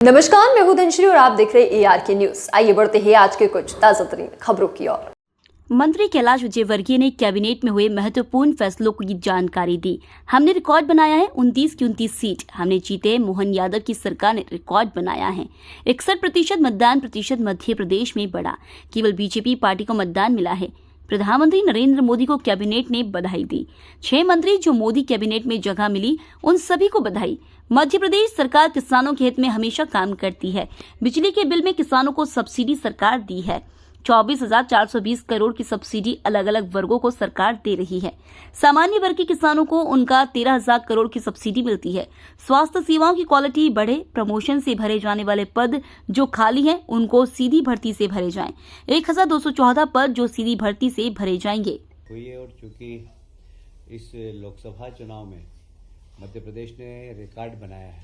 नमस्कार, मैं हूं धनश्री और आप देख रहे हैं ARK न्यूज। आइए बढ़ते हैं आज के कुछ ताजा तरीन खबरों की ओर। मंत्री कैलाश विजयवर्गीय ने कैबिनेट में हुए महत्वपूर्ण फैसलों की जानकारी दी। हमने रिकॉर्ड बनाया है 29 की 29 सीट हमने जीते। मोहन यादव की सरकार ने रिकॉर्ड बनाया है। 61% मतदान प्रतिशत मध्य प्रदेश में बढ़ा। केवल बीजेपी पार्टी को मतदान मिला है। प्रधानमंत्री नरेंद्र मोदी को कैबिनेट ने बधाई दी। 6 मंत्री जो मोदी कैबिनेट में जगह मिली उन सभी को बधाई। मध्य प्रदेश सरकार किसानों के हित में हमेशा काम करती है। बिजली के बिल में किसानों को सब्सिडी सरकार दी है। 24,420 करोड़ की सब्सिडी अलग अलग वर्गों को सरकार दे रही है। सामान्य वर्ग के किसानों को उनका 13,000 करोड़ की सब्सिडी मिलती है। स्वास्थ्य सेवाओं की क्वालिटी बढ़े। प्रमोशन से भरे जाने वाले पद जो खाली हैं उनको सीधी भर्ती से भरे जाएं। 1,214 पद जो सीधी भर्ती से भरे जाएंगे। और चूंकि इस लोकसभा चुनाव में मध्य प्रदेश ने रिकॉर्ड बनाया है,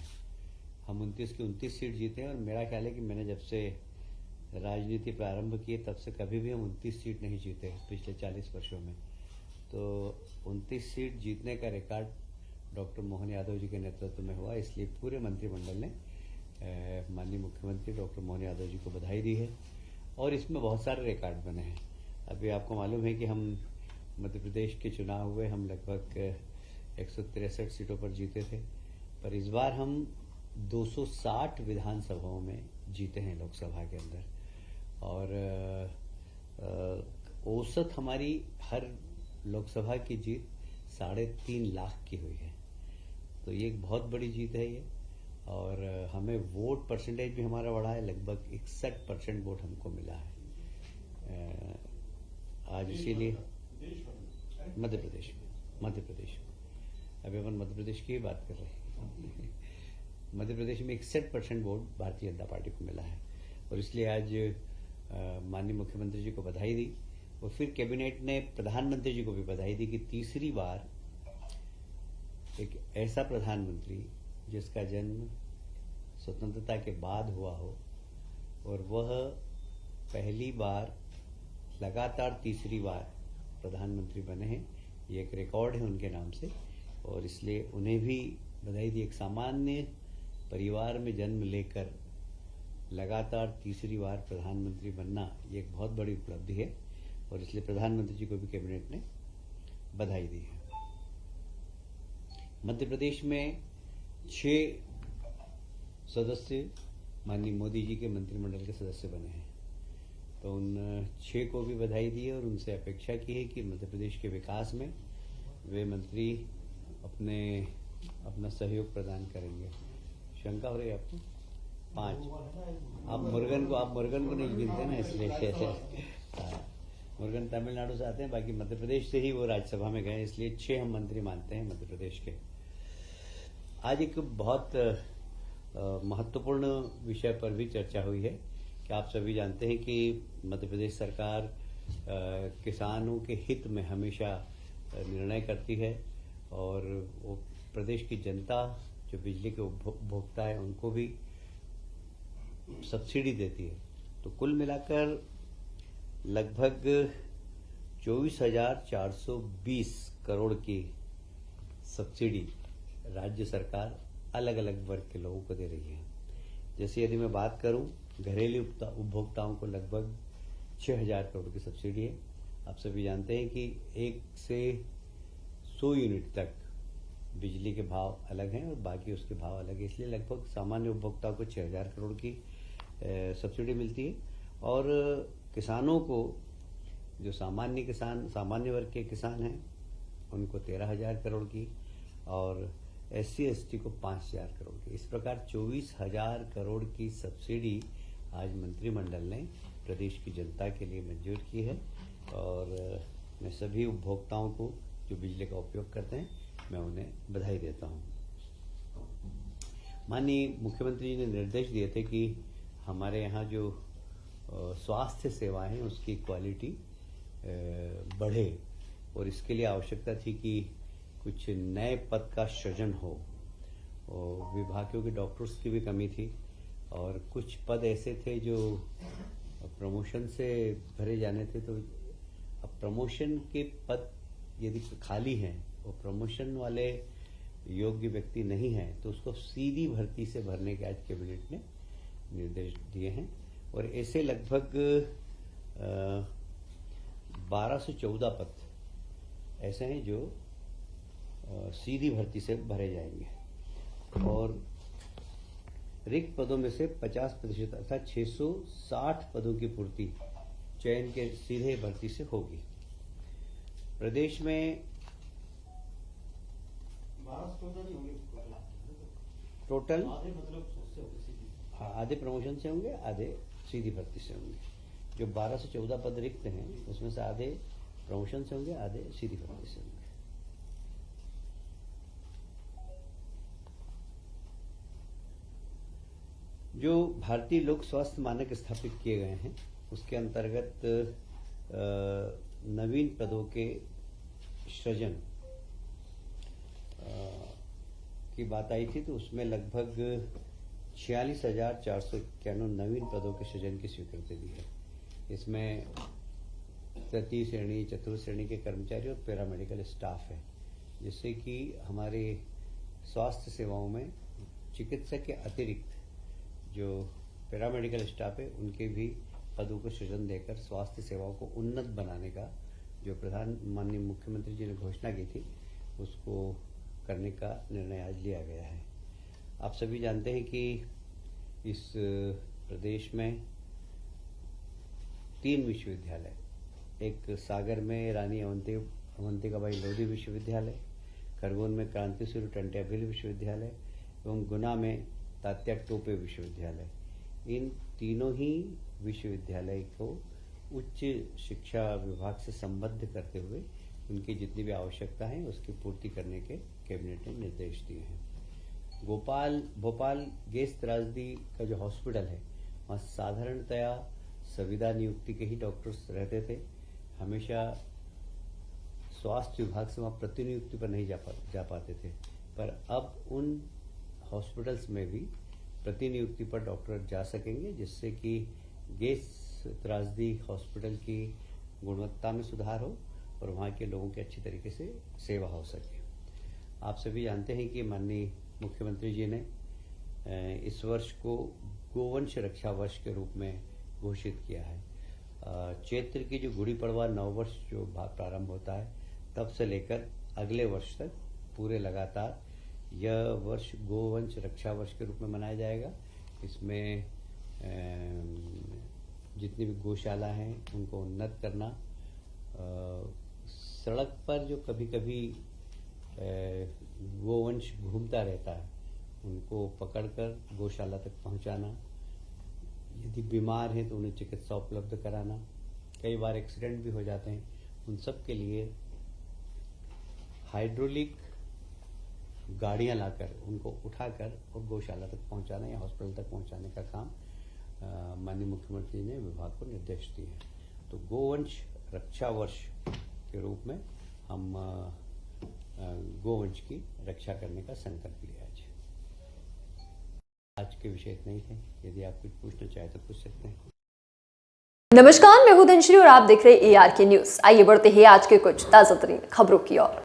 हम 29 की 29 सीट जीते हैं और मेरा ख्याल है कि मैंने जब से राजनीति प्रारंभ की तब से कभी भी हम 29 सीट नहीं जीते पिछले 40 वर्षों में। तो 29 सीट जीतने का रिकॉर्ड डॉक्टर मोहन यादव जी के नेतृत्व में हुआ, इसलिए पूरे मंत्रिमंडल ने माननीय मुख्यमंत्री डॉक्टर मोहन यादव जी को बधाई दी है। और इसमें बहुत सारे रिकॉर्ड बने हैं। अभी आपको मालूम है कि हम मध्य प्रदेश के चुनाव हुए, हम लगभग 163 सीटों पर जीते थे, पर इस बार हम 260 विधानसभाओं में जीते हैं लोकसभा के अंदर। और औसत हमारी हर लोकसभा की जीत 3.5 लाख की हुई है। तो ये एक बहुत बड़ी जीत है ये। और हमें वोट परसेंटेज भी हमारा बढ़ा है, लगभग 61% वोट हमको मिला है आज। इसीलिए मध्य प्रदेश में अभी अपन मध्य प्रदेश की बात कर रहे हैं। मध्य प्रदेश में 61% वोट भारतीय जनता पार्टी को मिला है और इसलिए आज माननीय मुख्यमंत्री जी को बधाई दी। और फिर कैबिनेट ने प्रधानमंत्री जी को भी बधाई दी कि तीसरी बार एक ऐसा प्रधानमंत्री जिसका जन्म स्वतंत्रता के बाद हुआ हो और वह पहली बार लगातार तीसरी बार प्रधानमंत्री बने हैं, ये एक रिकॉर्ड है उनके नाम से और इसलिए उन्हें भी बधाई दी। एक सामान्य परिवार में जन्म लेकर लगातार तीसरी बार प्रधानमंत्री बनना ये एक बहुत बड़ी उपलब्धि है और इसलिए प्रधानमंत्री जी को भी कैबिनेट ने बधाई दी है। मध्य प्रदेश में 6 सदस्य माननीय मोदी जी के मंत्रिमंडल के सदस्य बने हैं, तो उन 6 को भी बधाई दी है और उनसे अपेक्षा की है कि मध्य प्रदेश के विकास में वे मंत्री अपना सहयोग प्रदान करेंगे। शंका हो रही है आपको? 5 आप मुर्गन को नहीं गिनते ना, इसलिए मुर्गन तमिलनाडु से आते हैं, बाकी मध्य प्रदेश से ही वो राज्यसभा में गए, इसलिए 6 हम मंत्री मानते हैं मध्य प्रदेश के। आज एक बहुत महत्वपूर्ण विषय पर भी चर्चा हुई है कि आप सभी जानते हैं कि मध्य प्रदेश सरकार किसानों के हित में हमेशा निर्णय करती है और वो प्रदेश की जनता जो बिजली के उपभोक्ता है उनको भी सब्सिडी देती है। तो कुल मिलाकर लगभग 24,420 करोड़ की सब्सिडी राज्य सरकार अलग अलग वर्ग के लोगों को दे रही है। जैसे यदि मैं बात करूं, घरेलू उपभोक्ताओं को लगभग 6,000 करोड़ की सब्सिडी है। आप सभी जानते हैं कि 1 से 100 यूनिट तक बिजली के भाव अलग हैं और बाकी उसके भाव अलग है, इसलिए लगभग सामान्य उपभोक्ताओं को 6,000 करोड़ की सब्सिडी मिलती है। और किसानों को जो सामान्य वर्ग के किसान हैं उनको 13,000 करोड़ की और SC/ST को 5,000 करोड़ की। इस प्रकार 24,000 करोड़ की सब्सिडी आज मंत्रिमंडल ने प्रदेश की जनता के लिए मंजूर की है और मैं सभी उपभोक्ताओं को जो बिजली का उपयोग करते हैं मैं उन्हें बधाई देता हूं। माननीय मुख्यमंत्री जी ने निर्देश दिए थे कि हमारे यहाँ जो स्वास्थ्य सेवाएं हैं उसकी क्वालिटी बढ़े और इसके लिए आवश्यकता थी कि कुछ नए पद का सृजन हो। और विभागों के डॉक्टर्स की भी कमी थी और कुछ पद ऐसे थे जो प्रमोशन से भरे जाने थे। तो अब प्रमोशन के पद यदि खाली हैं और प्रमोशन वाले योग्य व्यक्ति नहीं है तो उसको सीधी भर्ती से भरने के आज कैबिनेट ने निर्देश दिए हैं और ऐसे लगभग 12 से 14 पद ऐसे हैं जो सीधी भर्ती से भरे जाएंगे और रिक्त पदों में से 50% अर्थात 660 पदों की पूर्ति चयन के सीधे भर्ती से होगी। प्रदेश में टोटल आधे प्रमोशन से होंगे, आधे सीधी भर्ती से होंगे। जो 12 से 14 पद रिक्त हैं उसमें से आधे प्रमोशन से होंगे, आधे सीधी भर्ती से होंगे। जो भारतीय लोक स्वास्थ्य मानक स्थापित किए गए हैं उसके अंतर्गत नवीन पदों के सृजन की बात आई थी, तो उसमें लगभग 46,491 नवीन पदों के सृजन की स्वीकृति दी है। इसमें तृतीय श्रेणी, चतुर्थ श्रेणी के कर्मचारी और पैरामेडिकल स्टाफ है, जिससे कि हमारे स्वास्थ्य सेवाओं में चिकित्सक के अतिरिक्त जो पैरामेडिकल स्टाफ है उनके भी पदों को सृजन देकर स्वास्थ्य सेवाओं को उन्नत बनाने का जो माननीय मुख्यमंत्री जी ने घोषणा की थी उसको करने का निर्णय आज लिया गया है। आप सभी जानते हैं कि इस प्रदेश में 3 विश्वविद्यालय, एक सागर में रानी अवंतिकाबाई लोधी विश्वविद्यालय, खरगोन में क्रांति सूर्य टंट्या भिल विश्वविद्यालय एवं गुना में तात्या टोपे विश्वविद्यालय, इन तीनों ही विश्वविद्यालय को उच्च शिक्षा विभाग से संबद्ध करते हुए उनकी जितनी भी आवश्यकता है उसकी पूर्ति करने के कैबिनेट ने निर्देश दिए हैं। भोपाल गैस त्रासदी का जो हॉस्पिटल है वहाँ साधारणतया संविदा नियुक्ति के ही डॉक्टर्स रहते थे, हमेशा स्वास्थ्य विभाग से वहाँ प्रतिनियुक्ति पर नहीं जा पाते थे, पर अब उन हॉस्पिटल्स में भी प्रतिनियुक्ति पर डॉक्टर जा सकेंगे, जिससे कि गैस त्रासदी हॉस्पिटल की गुणवत्ता में सुधार हो और वहाँ के लोगों की अच्छी तरीके से सेवा हो सके। आप सभी जानते हैं कि माननीय मुख्यमंत्री जी ने इस वर्ष को गोवंश रक्षा वर्ष के रूप में घोषित किया है। चैत्र की जो गुड़ी पड़वा नववर्ष जो प्रारंभ होता है तब से लेकर अगले वर्ष तक पूरे लगातार यह वर्ष गोवंश रक्षा वर्ष के रूप में मनाया जाएगा। इसमें जितनी भी गौशाला हैं उनको उन्नत करना, सड़क पर जो कभी कभी गोवंश घूमता रहता है उनको पकड़कर गौशाला तक पहुंचाना, यदि बीमार हैं तो उन्हें चिकित्सा उपलब्ध कराना, कई बार एक्सीडेंट भी हो जाते हैं, उन सब के लिए हाइड्रोलिक गाड़ियां लाकर उनको उठाकर और गौशाला तक पहुंचाना या हॉस्पिटल तक पहुंचाने का काम माननीय मुख्यमंत्री ने विभाग को निर्देश दिए हैं। तो गोवंश रक्षा वर्ष के रूप में हम गोवंश की रक्षा करने का संकल्प लिया आज के विषय इतना ही है। यदि आप कुछ पूछना चाहे तो पूछ सकते हैं। नमस्कार, मैं हूं धनश्री और आप देख रहे हैं ARK न्यूज। आइए बढ़ते हैं आज के कुछ ताजा तरीन खबरों की ओर।